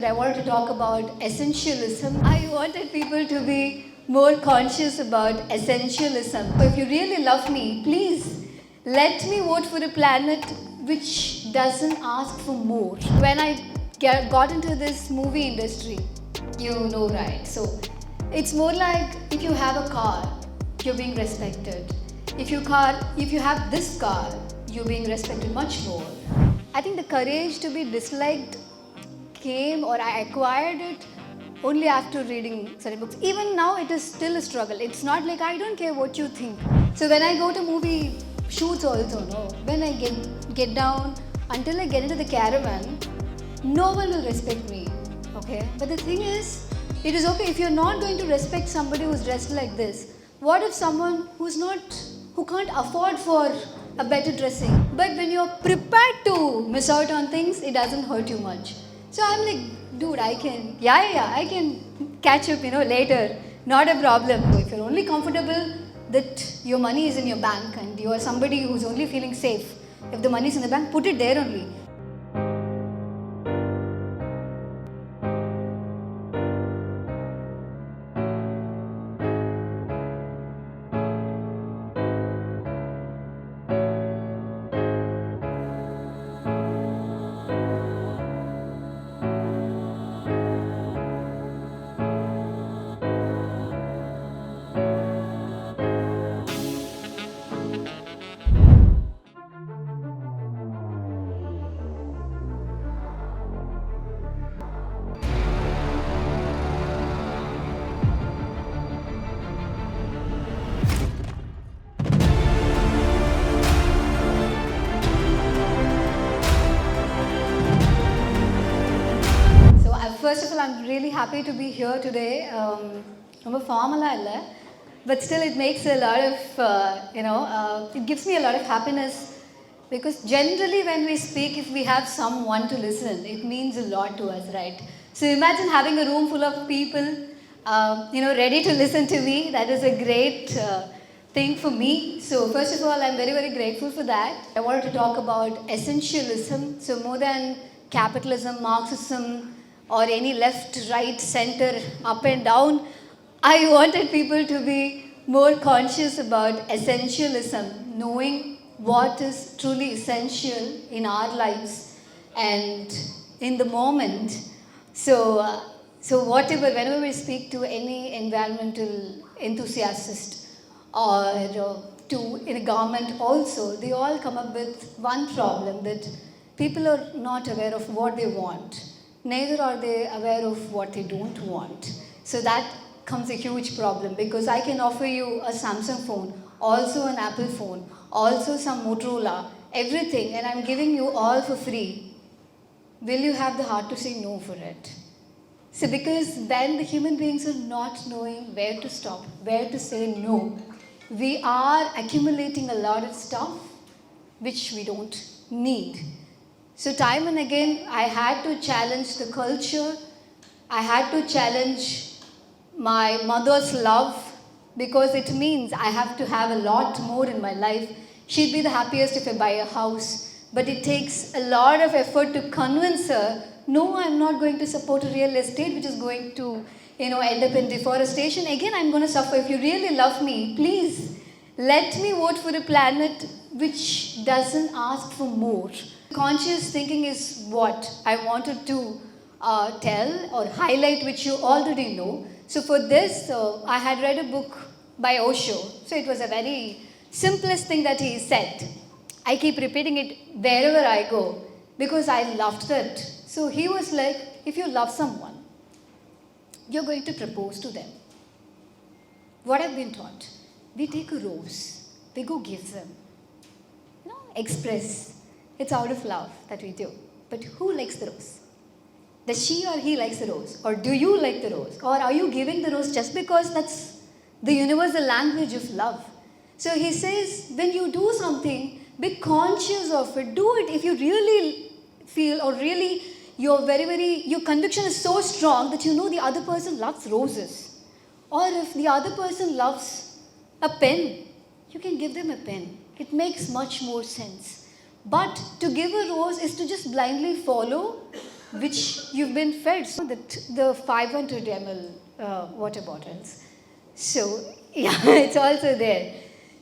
I wanted to talk about essentialism. I wanted people to be more conscious about essentialism. If you really love me, please let me vote for a planet which doesn't ask for more. When I got into this movie industry, you know, right? So it's more like if you have a car, you're being respected. If you have this car, you're being respected much more. I think the courage to be disliked came, or I acquired it only after reading certain books. Even now it is still a struggle. It's not like I don't care what you think. So when I go to movie shoots also, no, when I get down, until I get into the caravan, no one will respect me. Okay? But the thing is, it is okay if you're not going to respect somebody who's dressed like this. What if someone who can't afford for a better dressing? But when you're prepared to miss out on things, it doesn't hurt you much. So I'm like, dude, I can catch up, later. Not a problem. So if you're only comfortable that your money is in your bank and you are somebody who's only feeling safe, if the money is in the bank, put it there only. First of all, I'm really happy to be here today. But still it makes a lot of, it gives me a lot of happiness, because generally when we speak, if we have someone to listen, it means a lot to us, right? So imagine having a room full of people, ready to listen to me. That is a great thing for me. So first of all, I'm very, very grateful for that. I wanted to talk about essentialism. So more than capitalism, Marxism, or any left, right, center, up and down, I wanted people to be more conscious about essentialism, knowing what is truly essential in our lives and in the moment. So whenever we speak to any environmental enthusiast or in a government also, they all come up with one problem, that people are not aware of what they want. Neither are they aware of what they don't want. So that comes a huge problem, because I can offer you a Samsung phone, also an Apple phone, also some Motorola, everything, and I'm giving you all for free. Will you have the heart to say no for it? So because when the human beings are not knowing where to stop, where to say no, we are accumulating a lot of stuff which we don't need. So time and again, I had to challenge the culture. I had to challenge my mother's love, because it means I have to have a lot more in my life. She'd be the happiest if I buy a house. But it takes a lot of effort to convince her, no, I'm not going to support a real estate which is going to, end up in deforestation. Again, I'm going to suffer. If you really love me, please let me vote for a planet which doesn't ask for more. Conscious thinking is what I wanted to tell or highlight, which you already know. So for this, I had read a book by Osho. So it was a very simplest thing that he said. I keep repeating it wherever I go, because I loved that. So he was like, if you love someone, you're going to propose to them. What I've been taught, we take a rose, we go give them, express. It's out of love that we do. But who likes the rose? Does she or he likes the rose? Or do you like the rose? Or are you giving the rose just because that's the universal language of love? So he says, when you do something, be conscious of it. Do it if you really feel, or really your conviction is so strong that you know the other person loves roses. Or if the other person loves a pen, you can give them a pen. It makes much more sense. But to give a rose is to just blindly follow which you've been fed. So the 500 ml water bottles. So yeah, it's also there.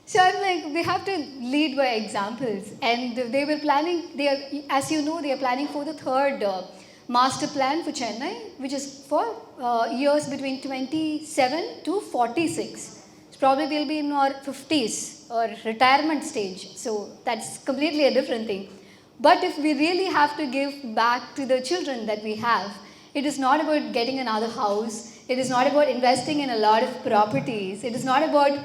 So I'm like, we have to lead by examples. And they were planning, as you know, they are planning for the third master plan for Chennai, which is for years between 27 to 46. So probably we'll be in our 50s or retirement stage. So that's completely a different thing. But if we really have to give back to the children that we have, it is not about getting another house. It is not about investing in a lot of properties. It is not about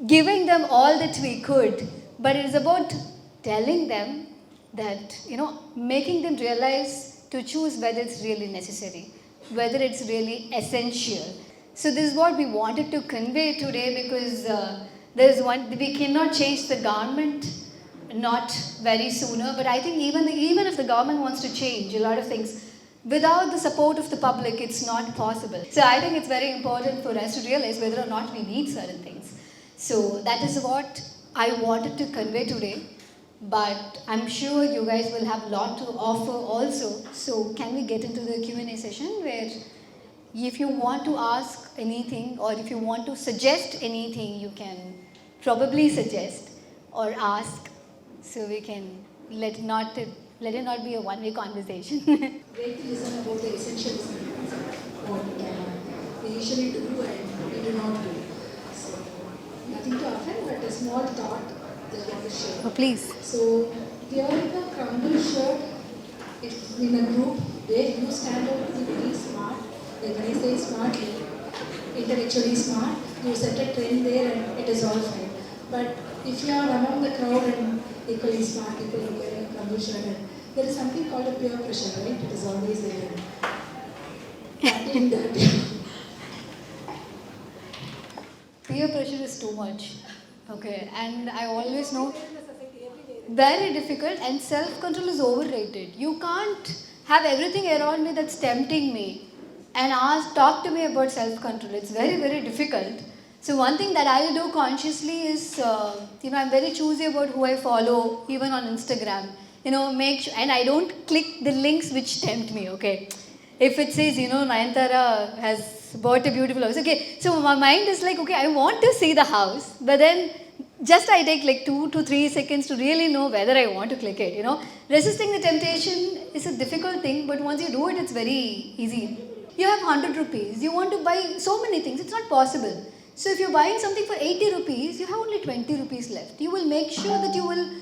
giving them all that we could, but it is about telling them that, making them realize to choose whether it's really necessary, whether it's really essential. So this is what we wanted to convey today, because we cannot change the government, not very sooner, but I think even if the government wants to change a lot of things, without the support of the public, it's not possible. So I think it's very important for us to realize whether or not we need certain things. So that is what I wanted to convey today, but I'm sure you guys will have a lot to offer also. So can we get into the Q&A session, where if you want to ask anything or if you want to suggest anything, you can probably suggest or ask, so we can let it not be a one-way conversation. Great to listen about the essentialism, what we usually do and we do not do. So, nothing to offend, but a small thought that I want to share. Oh, please. So, wearing a crumble shirt in a group where you stand out to be very smart, like when I say smart, intellectually smart, you set a trend there and it is all fine. But if you are among the crowd and equally smart people who wear a crumble shirt, and there is something called a peer pressure, right? It is always there. Peer pressure is too much. Okay, and I always know, very difficult, and self-control is overrated. You can't have everything around me that's tempting me and talk to me about self-control. It's very, very difficult. So one thing that I do consciously is, I'm very choosy about who I follow, even on Instagram. And I don't click the links which tempt me, okay? If it says, Nayanthara has bought a beautiful house, okay, so my mind is like, okay, I want to see the house, but then just I take like 2 to 3 seconds to really know whether I want to click it, Resisting the temptation is a difficult thing, but once you do it, it's very easy. You have 100 rupees, you want to buy so many things, it's not possible. So if you're buying something for 80 rupees, you have only 20 rupees left. You will make sure that you will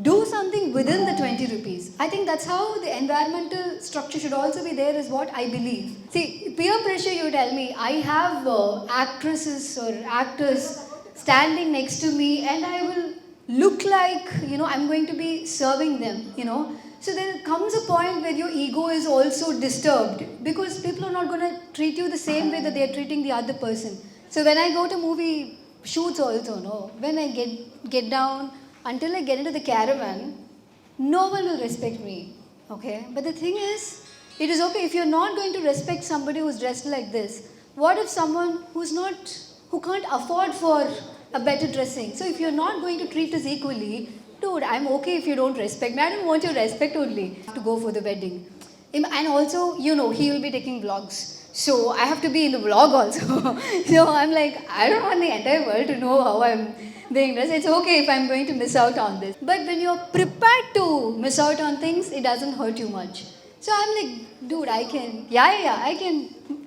do something within the 20 rupees. I think that's how the environmental structure should also be there, is what I believe. See, peer pressure, you tell me, I have actresses or actors standing next to me and I will look like, I'm going to be serving them, So there comes a point where your ego is also disturbed, because people are not going to treat you the same way that they are treating the other person. So when I go to movie shoots also, when I get down, until I get into the caravan, no one will respect me, okay? But the thing is, it is okay if you're not going to respect somebody who's dressed like this. What if someone who can't afford for a better dressing? So if you're not going to treat us equally, dude, I'm okay if you don't respect me. I don't want your respect only to go for the wedding. And also, he will be taking vlogs. So I have to be in the vlog also. So I'm like, I don't want the entire world to know how I'm being dressed. It's okay if I'm going to miss out on this. But when you're prepared to miss out on things, it doesn't hurt you much. So I'm like, dude, I can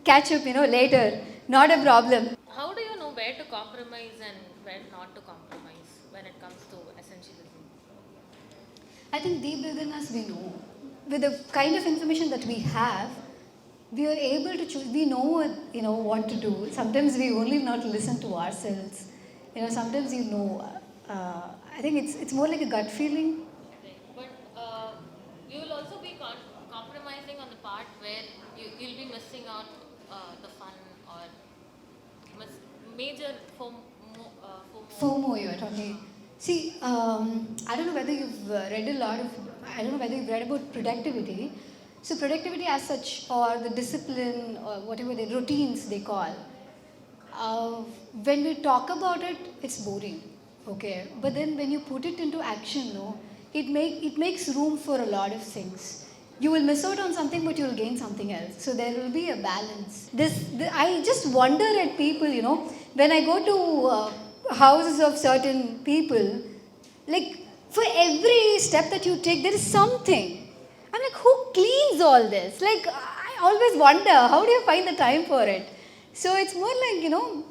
catch up, later. Not a problem. How do you know where to compromise and where not to compromise when it comes to essentialism? I think deep within us we know. With the kind of information that we have, we are able to choose. We know what to do. Sometimes we only not listen to ourselves. Sometimes I think it's more like a gut feeling. Okay. But you will also be compromising on the part where you'll be missing out the fun or major FOMO you're talking. See, I don't know whether you've read about productivity. So productivity as such, or the discipline, or whatever the routines they call, when we talk about it, it's boring, okay? But then when you put it into action, it makes room for a lot of things. You will miss out on something, but you will gain something else. So there will be a balance. I just wonder at people, when I go to houses of certain people, like for every step that you take, there is something. I'm like, who cleans all this? Like, I always wonder, how do you find the time for it? So it's more like,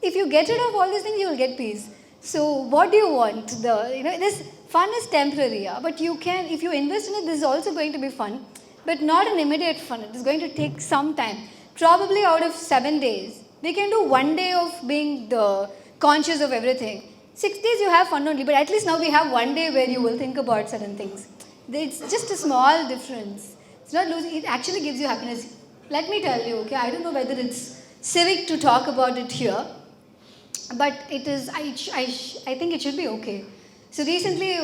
if you get rid of all these things, you will get peace. So what do you want? This fun is temporary, yeah? But you can, if you invest in it, this is also going to be fun, but not an immediate fun. It is going to take some time. Probably out of 7 days, we can do 1 day of being the conscious of everything. 6 days you have fun only, but at least now we have 1 day where you will think about certain things. It's just a small difference. It's not losing, it actually gives you happiness. Let me tell you, okay, I don't know whether it's civic to talk about it here, but it is, I think it should be okay. So recently,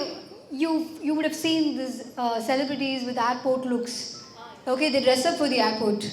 you would have seen these celebrities with airport looks. Okay, they dress up for the airport.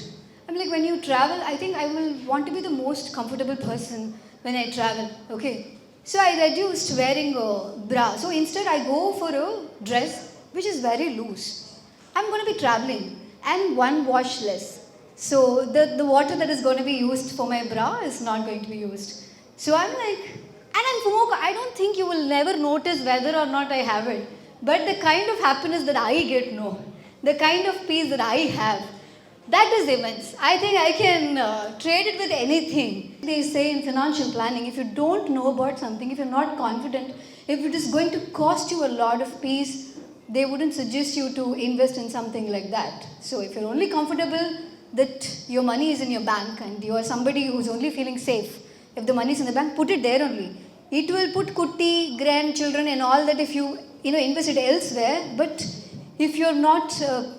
I'm like, when you travel, I think I will want to be the most comfortable person when I travel. Okay, so I reduced wearing a bra. So instead, I go for a dress which is very loose. I'm going to be traveling and one wash less. So the water that is going to be used for my bra is not going to be used. So I'm like, and I don't think you will never notice whether or not I have it. But the kind of happiness that I get, no. The kind of peace that I have, that is immense. I think I can trade it with anything. They say in financial planning, if you don't know about something, if you're not confident, if it is going to cost you a lot of peace, they wouldn't suggest you to invest in something like that. So if you're only comfortable that your money is in your bank and you are somebody who's only feeling safe, if the money is in the bank, put it there only. It will put kutti, grandchildren and all that if you invest it elsewhere. But if you're not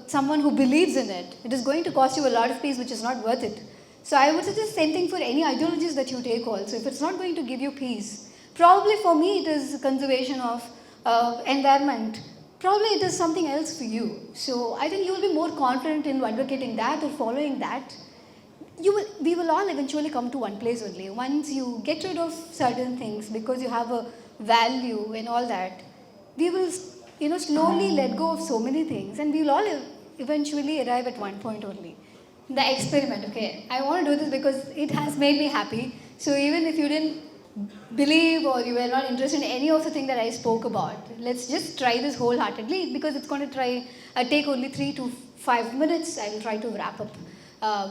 someone who believes in it, it is going to cost you a lot of peace, which is not worth it. So I would suggest same thing for any ideologies that you take also. If it's not going to give you peace, probably for me it is conservation of environment. Probably it is something else for you. So I think you will be more confident in advocating that or following that. We will all eventually come to one place only. Once you get rid of certain things because you have a value and all that, we will slowly let go of so many things and we will all eventually arrive at one point only. The experiment, okay, I want to do this because it has made me happy. So even if you didn't believe or you were not interested in any of the thing that I spoke about, let's just try this wholeheartedly because it's going to take only 3 to 5 minutes. I will try to wrap up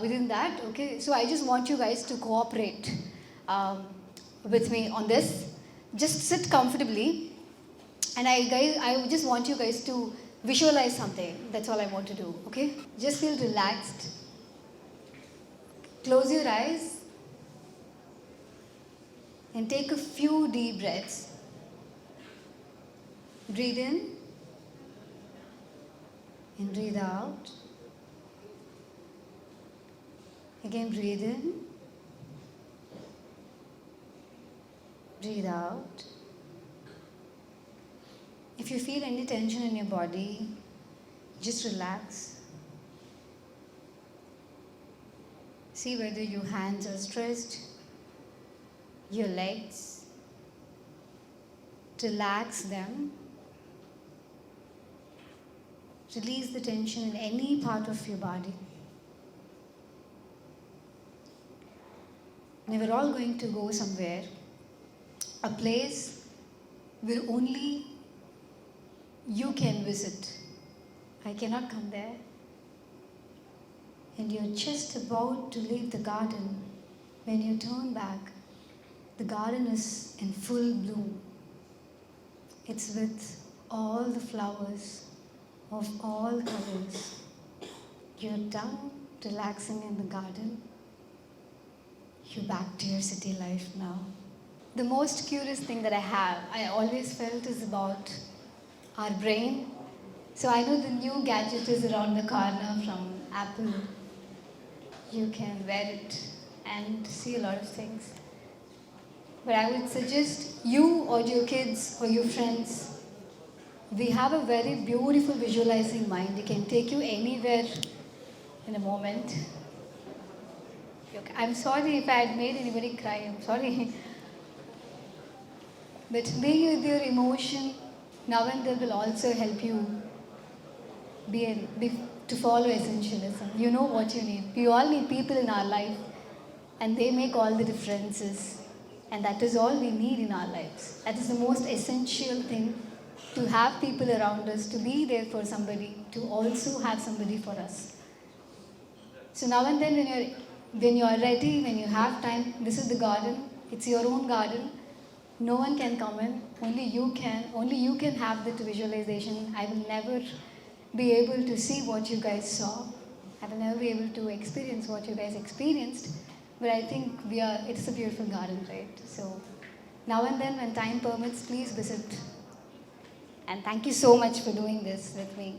within that. Okay, so I just want you guys to cooperate with me on this. Just sit comfortably, and I just want you guys to visualize something. That's all I want to do. Okay, just feel relaxed. Close your eyes and take a few deep breaths. Breathe in and breathe out. Again, breathe in, breathe out. If you feel any tension in your body, just relax. See whether your hands are stressed, your legs. Relax them. Release the tension in any part of your body. And we're all going to go somewhere, a place where only you can visit. I cannot come there. And you're just about to leave the garden. When you turn back, the garden is in full bloom. It's with all the flowers of all colors. You're done relaxing in the garden. You're back to your city life now. The most curious thing that I always felt is about our brain. So I know the new gadget is around the corner from Apple. You can wear it and see a lot of things. But I would suggest you or your kids or your friends, we have a very beautiful visualizing mind. It can take you anywhere in a moment. I'm sorry if I had made anybody cry. I'm sorry. But being with your emotion now and then will also help you be to follow essentialism. You know what you need. We all need people in our life, and they make all the differences. And that is all we need in our lives. That is the most essential thing, to have people around us, to be there for somebody, to also have somebody for us. So now and then when you are ready, when you have time, this is the garden. It's your own garden. No one can come in. Only you can. Only you can have that visualization. I will never be able to see what you guys saw. I will never be able to experience what you guys experienced. But I think it's a beautiful garden, right? So now and then when time permits, please visit. And thank you so much for doing this with me.